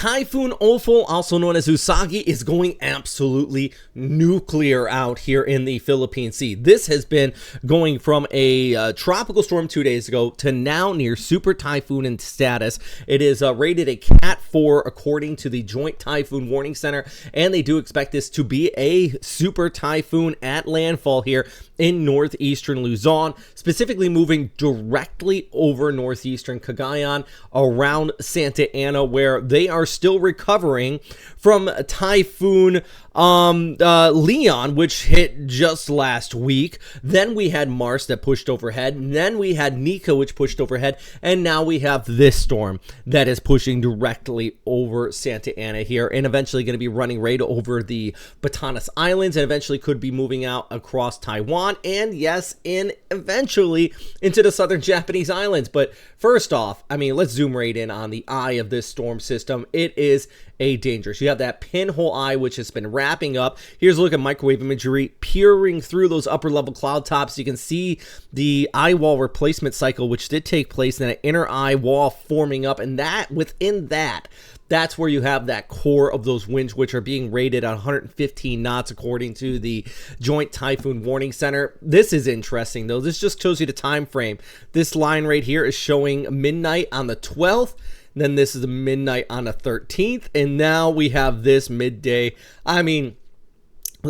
Typhoon Ofel, also known as Usagi, is going absolutely nuclear out here in the Philippine Sea. This has been going from a tropical storm 2 days ago to now near super typhoon in status. It is rated a Cat 4 according to the Joint Typhoon Warning Center, and they do expect this to be a super typhoon at landfall here in northeastern Luzon, specifically moving directly over northeastern Cagayan around Santa Ana, where they are still recovering from Typhoon Leon, which hit just last week. Then we had Mars that pushed overhead, and then we had Nika, which pushed overhead, and now we have this storm that is pushing directly over Santa Ana here, and eventually going to be running right over the Batanes Islands, and eventually could be moving out across Taiwan, and yes, and eventually into the southern Japanese islands. But first off, I mean, let's zoom right in on the eye of this storm system. It is a dangerous. You have that pinhole eye, which has been wrapping up. Here's a look at microwave imagery peering through those upper level cloud tops. You can see the eye wall replacement cycle, which did take place, and then an inner eye wall forming up, and that within that, that's where you have that core of those winds, which are being rated at 115 knots according to the Joint Typhoon Warning Center. This is interesting though. This just shows you the time frame. This line right here is showing midnight on the 12th. Then this is the midnight on the 13th, and now we have this midday. I mean,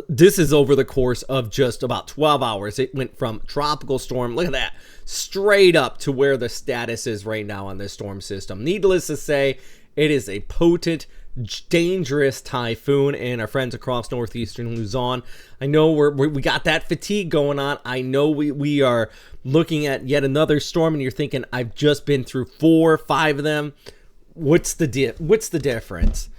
this is over the course of just about 12 hours. It went from tropical storm, look at that, straight up to where the status is right now on this storm system. Needless to say, it is a potent, dangerous typhoon, and our friends across northeastern Luzon, I know we got that fatigue going on. I know we are looking at yet another storm, and you're thinking, I've just been through 4 or 5 of them. What's the difference?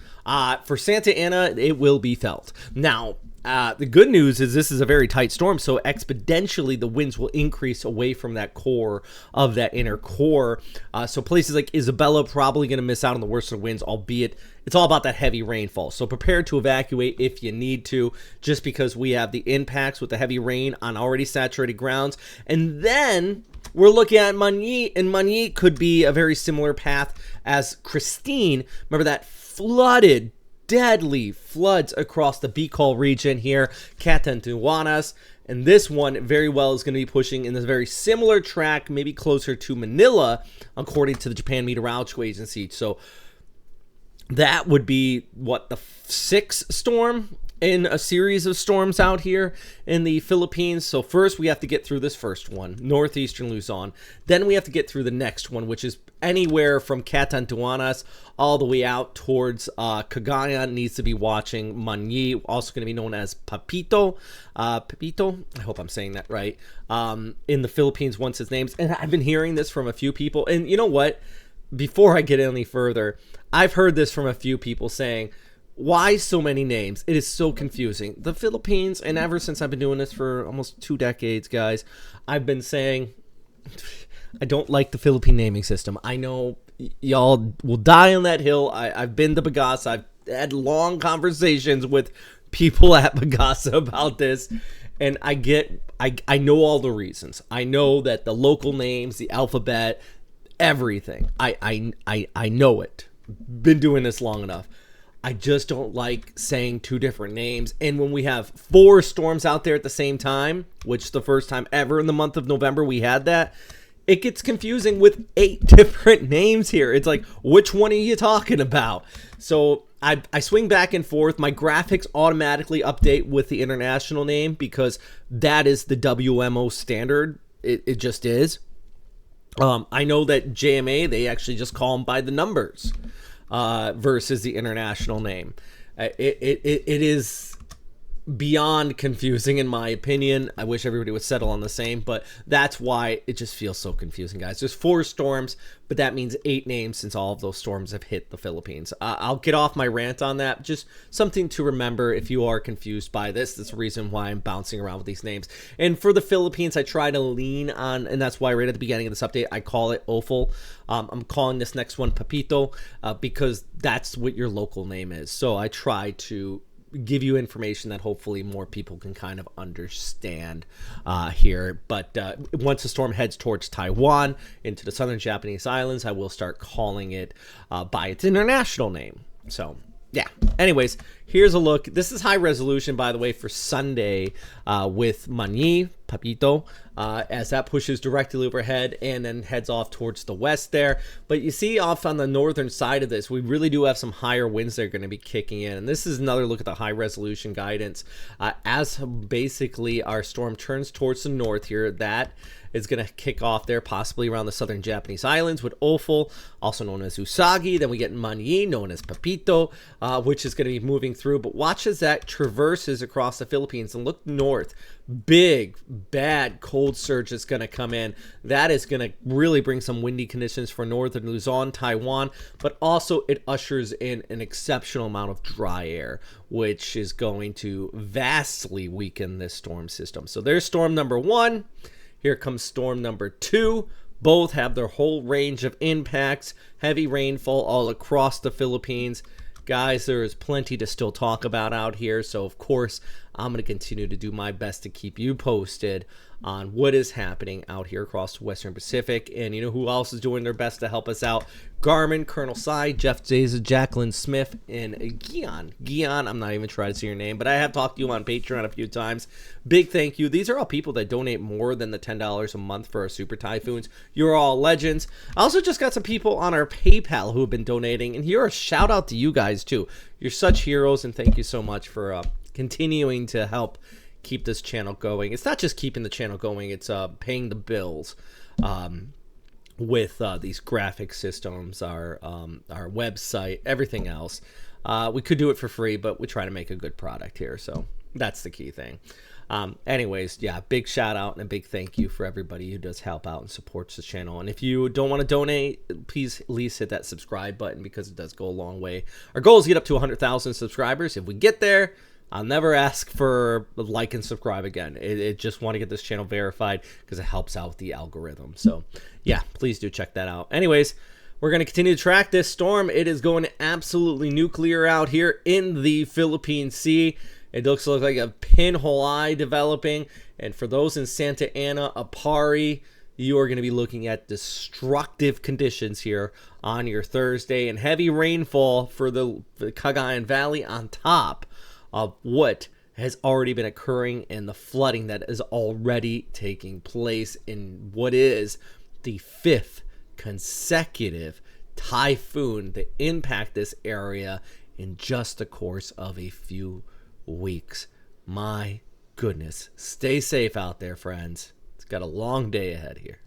For Santa Ana, it will be felt. Now, the good news is this is a very tight storm, so exponentially the winds will increase away from that core of that inner core. So places like Isabela probably going to miss out on the worst of the winds, albeit it's all about that heavy rainfall. So prepare to evacuate if you need to, just because we have the impacts with the heavy rain on already saturated grounds. And then we're looking at Manyi, and Manyi could be a very similar path as Christine. Remember that flooded, deadly floods across the Bicol region here, Catanduanes, and this one very well is going to be pushing in this very similar track, maybe closer to Manila, according to the Japan Meteorological Agency. So that would be, what, the 6th storm in a series of storms out here in the Philippines. So first we have to get through this first one, northeastern Luzon. Then we have to get through the next one, which is anywhere from Catanduanes all the way out towards Cagayan. Needs to be watching Manyi, also going to be known as Papito. Papito, I hope I'm saying that right, in the Philippines once its names. And I've been hearing this from a few people. And you know what? Before I get any further, I've heard this from a few people saying, why so many names? It is so confusing. The Philippines, and ever since I've been doing this for almost 2 decades, guys, I've been saying I don't like the Philippine naming system. I know y'all will die on that hill. I've been to Bagasa. I've had long conversations with people at Bagasa about this, and I know all the reasons. I know that the local names, the alphabet, everything. I know it. Been doing this long enough. I just don't like saying 2 different names. And when we have 4 storms out there at the same time, which the first time ever in the month of November we had that, it gets confusing with 8 different names here. It's like, which one are you talking about? So I swing back and forth. My graphics automatically update with the international name because that is the WMO standard. It just is. I know that JMA, they actually just call them by the numbers. Versus the international name. It is beyond confusing in my opinion. I wish everybody would settle on the same, but that's why it just feels so confusing, guys. There's 4 storms, but that means 8 names since all of those storms have hit the Philippines. I'll get off my rant on that. Just something to remember if you are confused by this. That's the reason why I'm bouncing around with these names. And for the Philippines, I try to lean on, and that's why right at the beginning of this update, I call it Ofel. I'm calling this next one Papito because that's what your local name is. So I try to give you information that hopefully more people can kind of understand here. But once the storm heads towards Taiwan into the southern Japanese islands, I will start calling it by its international name. So yeah, anyways, here's a look. This is high resolution, by the way, for Sunday with Mani, Papito, as that pushes directly overhead and then heads off towards the west there. But you see off on the northern side of this, we really do have some higher winds that are going to be kicking in. And this is another look at the high resolution guidance. As basically our storm turns towards the north here, that is going to kick off there, possibly around the southern Japanese islands with Ofel, also known as Usagi. Then we get Mani, known as Papito, which is going to be moving through. But watch as that traverses across the Philippines and look north. Big, bad cold surge is going to come in. That is going to really bring some windy conditions for northern Luzon, Taiwan, but also it ushers in an exceptional amount of dry air, which is going to vastly weaken this storm system. So there's storm number 1. Here comes storm number 2. Both have their whole range of impacts, heavy rainfall all across the Philippines. Guys, there is plenty to still talk about out here. So, of course, I'm going to continue to do my best to keep you posted on what is happening out here across the Western Pacific. And you know who else is doing their best to help us out? Garmin, Colonel Sai, Jeff Zeza, Jacqueline Smith, and Gian. Gian, I'm not even trying to say your name, but I have talked to you on Patreon a few times. Big thank you. These are all people that donate more than the $10 a month for our Super Typhoons. You're all legends. I also just got some people on our PayPal who have been donating, and here a shout out to you guys too. You're such heroes, and thank you so much for continuing to help keep this channel going. It's not just keeping the channel going, it's paying the bills with these graphic systems, our website, everything else. We could do it for free, but we try to make a good product here, so that's the key thing. Anyways, yeah, big shout out and a big thank you for everybody who does help out and supports the channel. And if you don't want to donate, please at least hit that subscribe button, because it does go a long way. Our goal is to get up to 100,000 subscribers. If we get there, I'll never ask for a like and subscribe again. It just want to get this channel verified because it helps out with the algorithm. So yeah, please do check that out. Anyways, we're going to continue to track this storm. It is going absolutely nuclear out here in the Philippine Sea. It looks like a pinhole eye developing. And for those in Santa Ana, Apari, you are going to be looking at destructive conditions here on your Thursday, and heavy rainfall for the Cagayan Valley on top of what has already been occurring and the flooding that is already taking place in what is the 5th consecutive typhoon to impact this area in just the course of a few weeks. My goodness. Stay safe out there, friends. It's got a long day ahead here.